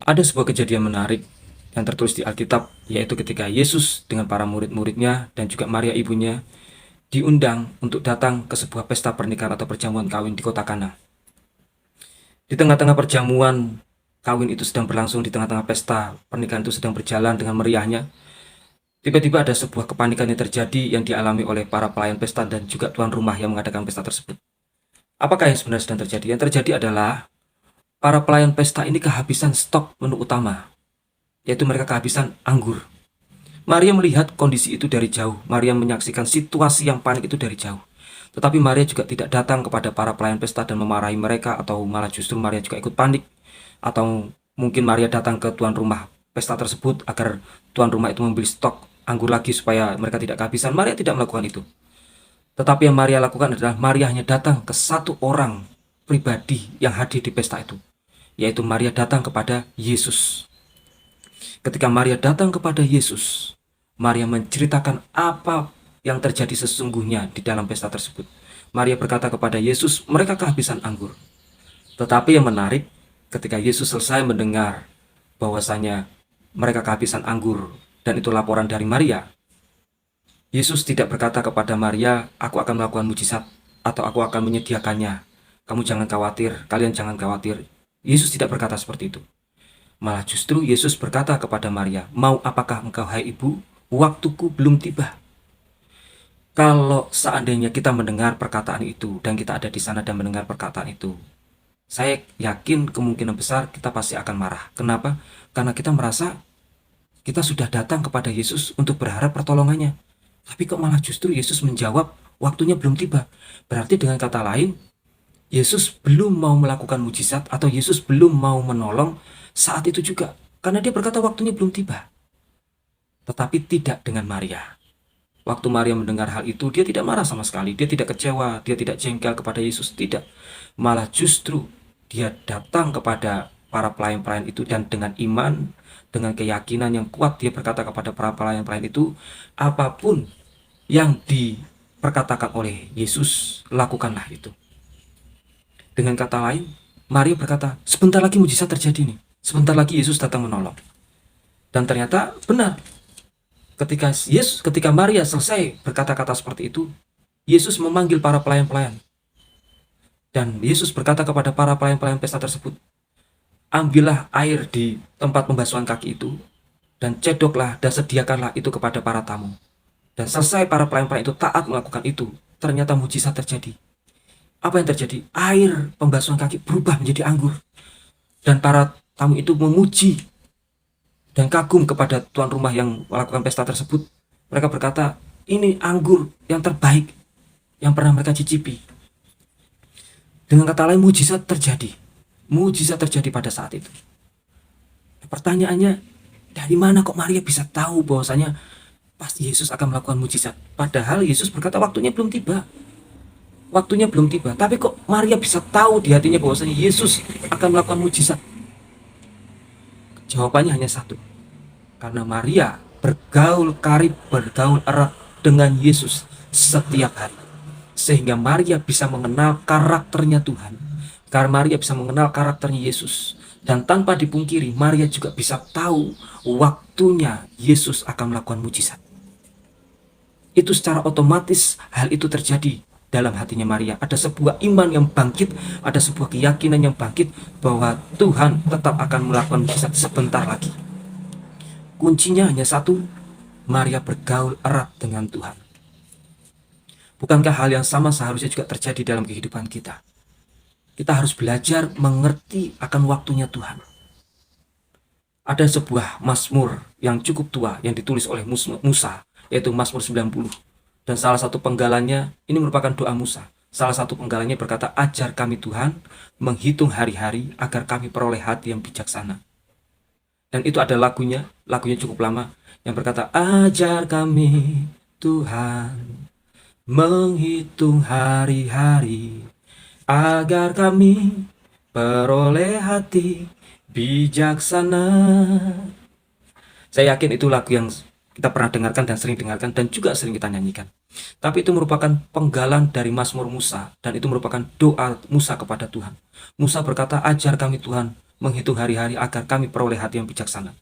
Ada sebuah kejadian menarik yang tertulis di Alkitab, yaitu ketika Yesus dengan para murid-muridnya dan juga Maria ibunya diundang untuk datang ke sebuah pesta pernikahan atau perjamuan kawin di kota Kana. Di tengah-tengah perjamuan kawin itu sedang berlangsung, di tengah-tengah pesta pernikahan itu sedang berjalan dengan meriahnya, tiba-tiba ada sebuah kepanikan yang terjadi yang dialami oleh para pelayan pesta dan juga tuan rumah yang mengadakan pesta tersebut. Apakah yang sebenarnya sedang terjadi? Yang terjadi adalah para pelayan pesta ini kehabisan stok menu utama, yaitu mereka kehabisan anggur. Maria melihat kondisi itu dari jauh. Maria menyaksikan situasi yang panik itu dari jauh. Tetapi Maria juga tidak datang kepada para pelayan pesta dan memarahi mereka, atau malah justru Maria juga ikut panik. Atau mungkin Maria datang ke tuan rumah pesta tersebut agar tuan rumah itu membeli stok anggur lagi supaya mereka tidak kehabisan. Maria tidak melakukan itu. Tetapi yang Maria lakukan adalah Maria hanya datang ke satu orang pribadi yang hadir di pesta itu, yaitu Maria datang kepada Yesus. Ketika Maria datang kepada Yesus, Maria menceritakan apa yang terjadi sesungguhnya di dalam pesta tersebut. Maria berkata kepada Yesus, mereka kehabisan anggur. Tetapi yang menarik, ketika Yesus selesai mendengar bahwasanya mereka kehabisan anggur, dan itu laporan dari Maria, Yesus tidak berkata kepada Maria, aku akan melakukan mujizat, atau aku akan menyediakannya. Kamu jangan khawatir, kalian jangan khawatir. Yesus tidak berkata seperti itu. Malah justru Yesus berkata kepada Maria, mau apakah engkau hai ibu? Waktuku belum tiba. Kalau seandainya kita mendengar perkataan itu, dan kita ada di sana dan mendengar perkataan itu, saya yakin kemungkinan besar kita pasti akan marah. Kenapa? Karena kita merasa kita sudah datang kepada Yesus untuk berharap pertolongannya. Tapi kok malah justru Yesus menjawab, waktunya belum tiba. Berarti dengan kata lain, Yesus belum mau melakukan mujizat, atau Yesus belum mau menolong saat itu juga. Karena dia berkata waktunya belum tiba. Tetapi tidak dengan Maria. Waktu Maria mendengar hal itu, dia tidak marah sama sekali. Dia tidak kecewa, dia tidak jengkel kepada Yesus. Tidak. Malah justru dia datang kepada para pelayan-pelayan itu dan dengan iman, dengan keyakinan yang kuat, dia berkata kepada para pelayan-pelayan itu, apapun yang diperkatakan oleh Yesus, lakukanlah itu. Dengan kata lain, Maria berkata, sebentar lagi mujizat terjadi nih. Sebentar lagi Yesus datang menolong. Dan ternyata benar. Ketika Maria selesai berkata-kata seperti itu, Yesus memanggil para pelayan-pelayan. Dan Yesus berkata kepada para pelayan-pelayan pesta tersebut, ambillah air di tempat pembasuhan kaki itu, dan cedoklah dan sediakanlah itu kepada para tamu. Dan selesai para pelayan-pelayan itu taat melakukan itu, ternyata mujizat terjadi. Apa yang terjadi? Air pembasuhan kaki berubah menjadi anggur. Dan para tamu itu memuji dan kagum kepada tuan rumah yang melakukan pesta tersebut. Mereka berkata, ini anggur yang terbaik yang pernah mereka cicipi. Dengan kata lain, mujizat terjadi. Mujizat terjadi pada saat itu. Pertanyaannya, dari mana kok Maria bisa tahu bahwasanya pasti Yesus akan melakukan mujizat? Padahal Yesus berkata waktunya belum tiba. Waktunya belum tiba. Tapi kok Maria bisa tahu di hatinya bahwasanya Yesus akan melakukan mujizat? Jawabannya hanya satu. Karena Maria bergaul karib, bergaul erat dengan Yesus setiap hari. Sehingga Maria bisa mengenal karakternya Tuhan. Karena Maria bisa mengenal karakternya Yesus. Dan tanpa dipungkiri, Maria juga bisa tahu waktunya Yesus akan melakukan mujizat. Itu secara otomatis hal itu terjadi dalam hatinya Maria. Ada sebuah iman yang bangkit, ada sebuah keyakinan yang bangkit bahwa Tuhan tetap akan melakukan mujizat sebentar lagi. Kuncinya hanya satu, Maria bergaul erat dengan Tuhan. Bukankah hal yang sama seharusnya juga terjadi dalam kehidupan kita? Kita harus belajar mengerti akan waktunya Tuhan. Ada sebuah mazmur yang cukup tua yang ditulis oleh Musa, yaitu Mazmur 90. Dan salah satu penggalannya, ini merupakan doa Musa. Salah satu penggalannya berkata, ajar kami Tuhan menghitung hari-hari agar kami peroleh hati yang bijaksana. Dan itu ada lagunya cukup lama, yang berkata, ajar kami Tuhan menghitung hari-hari agar kami peroleh hati bijaksana. Saya yakin itu lagu yang kita pernah dengarkan dan sering dengarkan dan juga sering kita nyanyikan. Tapi itu merupakan penggalan dari Mazmur Musa, dan itu merupakan doa Musa kepada Tuhan. Musa berkata, ajar kami Tuhan menghitung hari-hari agar kami peroleh hati yang bijaksana.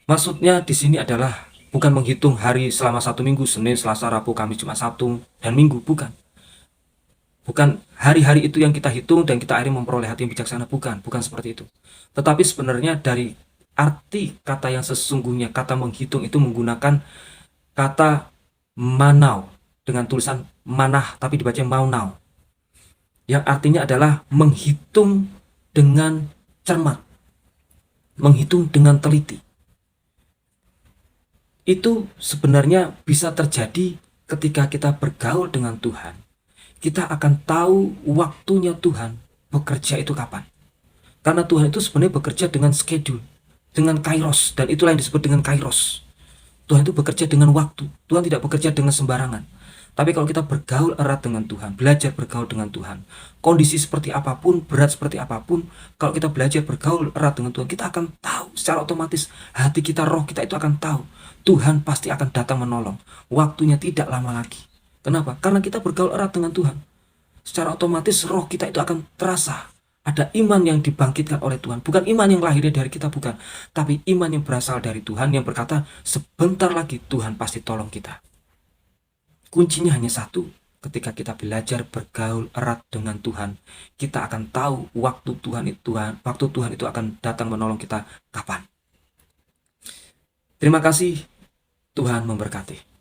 Maksudnya di sini adalah bukan menghitung hari selama 1 minggu, Senin, Selasa, Rabu, Kamis, Jumat, Sabtu, dan Minggu, bukan. Bukan hari-hari itu yang kita hitung dan kita akhirnya memperoleh hati yang bijaksana, bukan seperti itu. Tetapi sebenarnya dari arti kata yang sesungguhnya, kata menghitung itu menggunakan kata manau dengan tulisan manah tapi dibaca maunau, yang artinya adalah menghitung dengan cermat, menghitung dengan teliti. Itu sebenarnya bisa terjadi ketika kita bergaul dengan Tuhan. Kita akan tahu waktunya Tuhan bekerja itu kapan. Karena Tuhan itu sebenarnya bekerja dengan schedule, dengan kairos, dan itulah yang disebut dengan kairos. Tuhan itu bekerja dengan waktu. Tuhan tidak bekerja dengan sembarangan. Tapi kalau kita bergaul erat dengan Tuhan, belajar bergaul dengan Tuhan, kondisi seperti apapun, berat seperti apapun, kalau kita belajar bergaul erat dengan Tuhan, kita akan tahu secara otomatis, hati kita, roh kita itu akan tahu Tuhan pasti akan datang menolong. Waktunya tidak lama lagi. Kenapa? Karena kita bergaul erat dengan Tuhan. Secara otomatis roh kita itu akan terasa. Ada iman yang dibangkitkan oleh Tuhan. Bukan iman yang lahirnya dari kita, bukan. Tapi iman yang berasal dari Tuhan yang berkata, sebentar lagi Tuhan pasti tolong kita. Kuncinya hanya satu. Ketika kita belajar bergaul erat dengan Tuhan, kita akan tahu waktu Tuhan itu akan datang menolong kita kapan. Terima kasih. Tuhan memberkati.